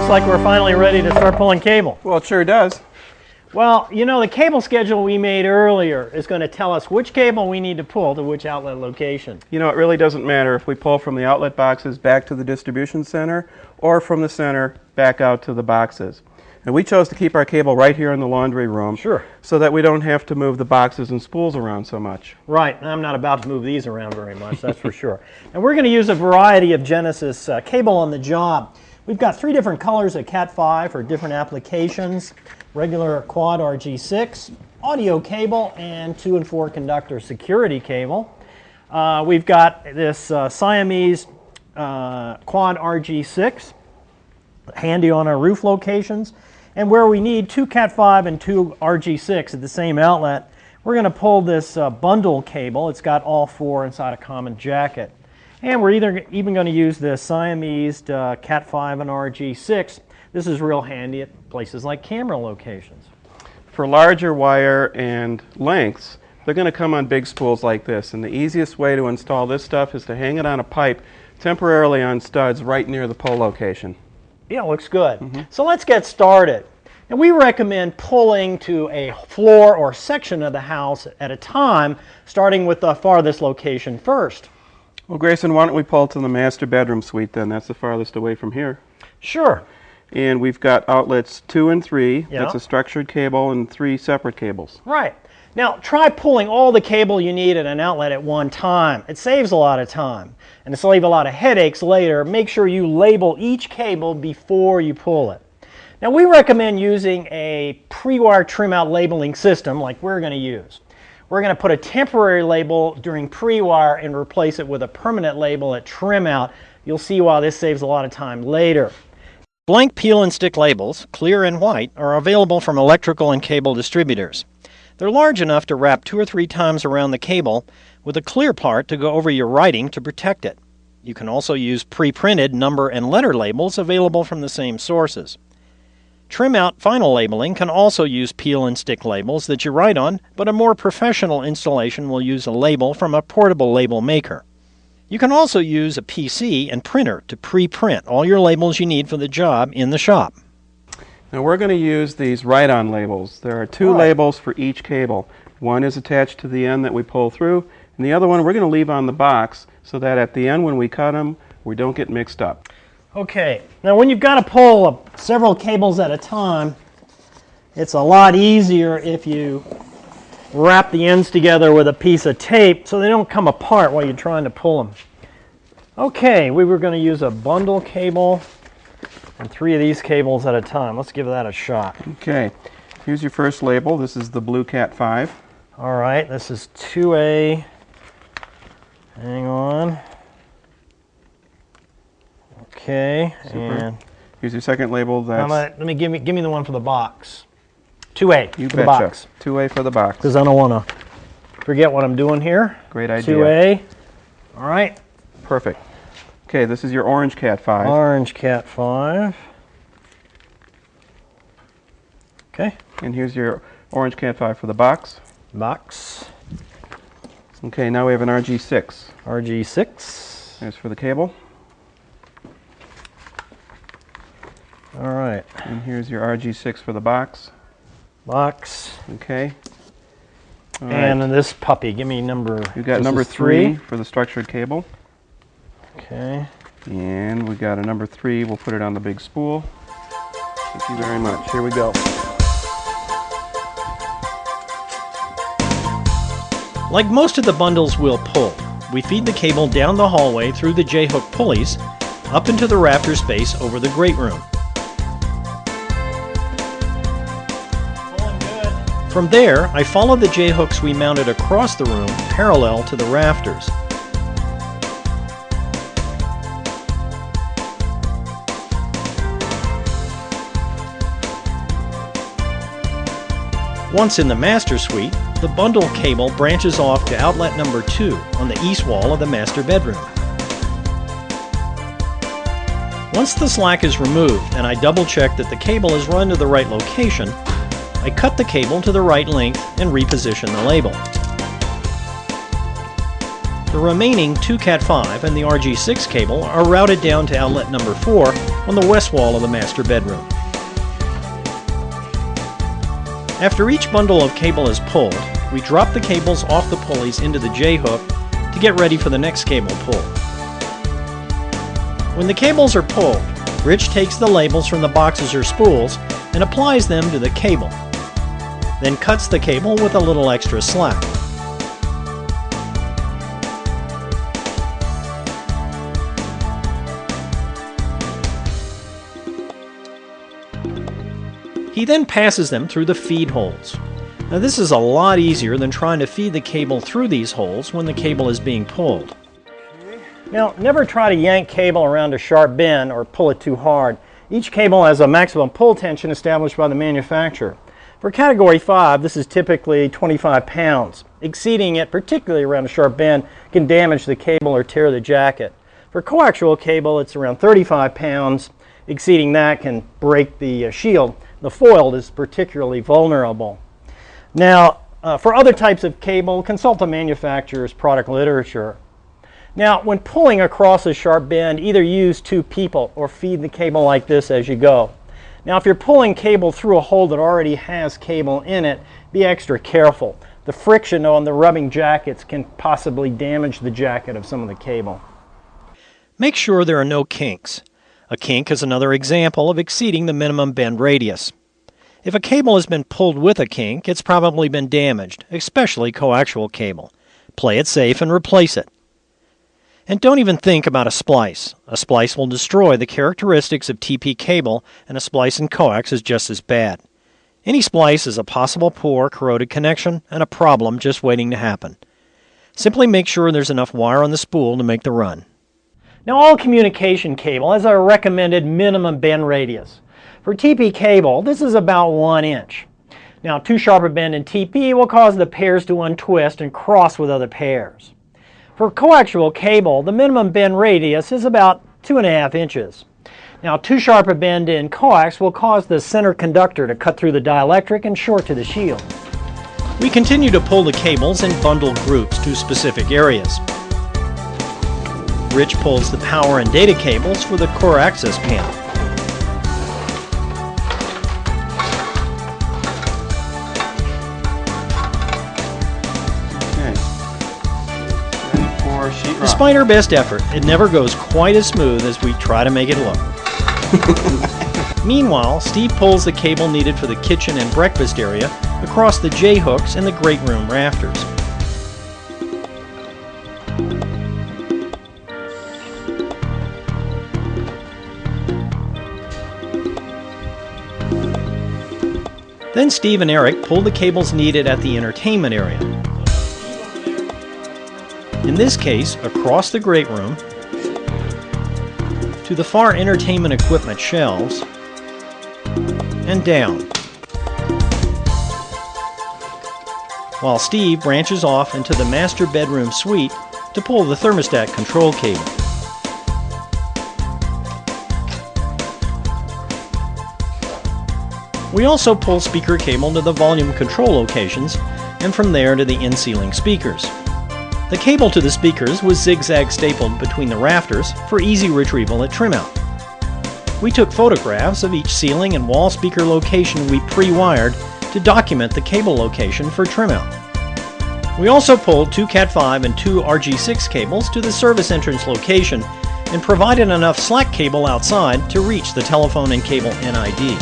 looks like we're finally ready to start pulling cable. Well, it sure does. Well, you know, the cable schedule we made earlier is going to tell us which cable we need to pull to which outlet location. You know, it really doesn't matter if we pull from the outlet boxes back to the distribution center or from the center back out to the boxes. And we chose to keep our cable right here in the laundry room. Sure. So that we don't have to move the boxes and spools around so much. Right, and I'm not about to move these around very much, that's for sure. And we're going to use a variety of Genesis cable on the job. We've got 3 different colors of Cat5 for different applications. Regular quad RG6, audio cable, and 2 and 4 conductor security cable. We've got this Siamese quad RG6, handy on our roof locations. And where we need 2 Cat5 and 2 RG6 at the same outlet, we're going to pull this bundle cable. It's got all 4 inside a common jacket. And we're even going to use the Siamese Cat5 and RG6. This is real handy at places like camera locations. For larger wire and lengths, they're going to come on big spools like this. And the easiest way to install this stuff is to hang it on a pipe temporarily on studs right near the pull location. Yeah, looks good. So let's get started. And we recommend pulling to a floor or section of the house at a time, starting with the farthest location first. Well, Grayson, why don't we pull to the master bedroom suite then? That's the farthest away from here. Sure. And we've got outlets 2 and 3. Yeah. That's a structured cable and 3 separate cables. Right. Now, try pulling all the cable you need at an outlet at one time. It saves a lot of time. And to save a lot of headaches later, make sure you label each cable before you pull it. Now, we recommend using a pre-wire trim-out labeling system like we're going to use. We're going to put a temporary label during pre-wire and replace it with a permanent label at trim-out. You'll see why this saves a lot of time later. Blank peel and stick labels, clear and white, are available from electrical and cable distributors. They're large enough to wrap 2 or 3 times around the cable with a clear part to go over your writing to protect it. You can also use pre-printed number and letter labels available from the same sources. Trim-out vinyl labeling can also use peel and stick labels that you write on, but a more professional installation will use a label from a portable label maker. You can also use a PC and printer to pre-print all your labels you need for the job in the shop. Now we're going to use these write-on labels. There are 2 labels for each cable. One is attached to the end that we pull through, and the other one we're going to leave on the box so that at the end when we cut them, we don't get mixed up. Okay, now when you've got to pull several cables at a time, it's a lot easier if you wrap the ends together with a piece of tape so they don't come apart while you're trying to pull them. Okay, we were going to use a bundle cable and 3 of these cables at a time. Let's give that a shot. Okay, here's your first label. This is the blue Cat5. All right, this is 2A. Hang on. Okay, Super. and here's your second label. That's give me the one for the box. 2A you for betcha. the box. 2A for the box. Because I don't want to forget what I'm doing here. Great idea. 2A. All right. Perfect. Okay, this is your orange Cat5. Orange Cat5. Okay. And here's your orange Cat5 for the box. Box. Okay, now we have an RG6. RG6. There's for the cable. All right. And here's your RG6 for the box. Box. Okay. All and right. then this puppy, give me number. You've got number 3 for the structured cable. Okay. And we got a number 3. We'll put it on the big spool. Thank you very much. Here we go. Like most of the bundles we'll pull, we feed the cable down the hallway through the J-hook pulleys up into the rafter space over the great room. From there, I follow the J-hooks we mounted across the room parallel to the rafters. Once in the master suite, the bundle cable branches off to outlet number 2 on the east wall of the master bedroom. Once the slack is removed and I double check that the cable is run to the right location, I cut the cable to the right length and reposition the label. The remaining 2 Cat5 and the RG6 cable are routed down to outlet number 4 on the west wall of the master bedroom. After each bundle of cable is pulled, we drop the cables off the pulleys into the J-hook to get ready for the next cable pull. When the cables are pulled, Rich takes the labels from the boxes or spools and applies them to the cable, then cuts the cable with a little extra slack. He then passes them through the feed holes. Now this is a lot easier than trying to feed the cable through these holes when the cable is being pulled. Now never try to yank cable around a sharp bend or pull it too hard. Each cable has a maximum pull tension established by the manufacturer. For category 5, this is typically 25 pounds. Exceeding it, particularly around a sharp bend, can damage the cable or tear the jacket. For coaxial cable, it's around 35 pounds. Exceeding that can break the shield. The foil is particularly vulnerable. Now, for other types of cable, consult the manufacturer's product literature. Now, when pulling across a sharp bend, either use 2 people or feed the cable like this as you go. Now, if you're pulling cable through a hole that already has cable in it, be extra careful. The friction on the rubbing jackets can possibly damage the jacket of some of the cable. Make sure there are no kinks. A kink is another example of exceeding the minimum bend radius. If a cable has been pulled with a kink, it's probably been damaged, especially coaxial cable. Play it safe and replace it. And don't even think about a splice. A splice will destroy the characteristics of TP cable, and a splice in coax is just as bad. Any splice is a possible poor, corroded connection and a problem just waiting to happen. Simply make sure there's enough wire on the spool to make the run. Now, all communication cable has a recommended minimum bend radius. For TP cable, this is about 1 inch. Now, too sharp a bend in TP will cause the pairs to untwist and cross with other pairs. For coaxial cable, the minimum bend radius is about 2.5 inches. Now, too sharp a bend in coax will cause the center conductor to cut through the dielectric and short to the shield. We continue to pull the cables in bundled groups to specific areas. Rich pulls the power and data cables for the core access panel. Despite our best effort, it never goes quite as smooth as we try to make it look. Meanwhile, Steve pulls the cable needed for the kitchen and breakfast area across the J-hooks and the great room rafters. Then Steve and Eric pull the cables needed at the entertainment area. In this case, across the great room, to the far entertainment equipment shelves, and down. While Steve branches off into the master bedroom suite to pull the thermostat control cable. We also pull speaker cable to the volume control locations, and from there to the in-ceiling speakers. The cable to the speakers was zigzag stapled between the rafters for easy retrieval at trim out. We took photographs of each ceiling and wall speaker location we pre-wired to document the cable location for trim out. We also pulled 2 Cat5 and 2 RG6 cables to the service entrance location and provided enough slack cable outside to reach the telephone and cable NID.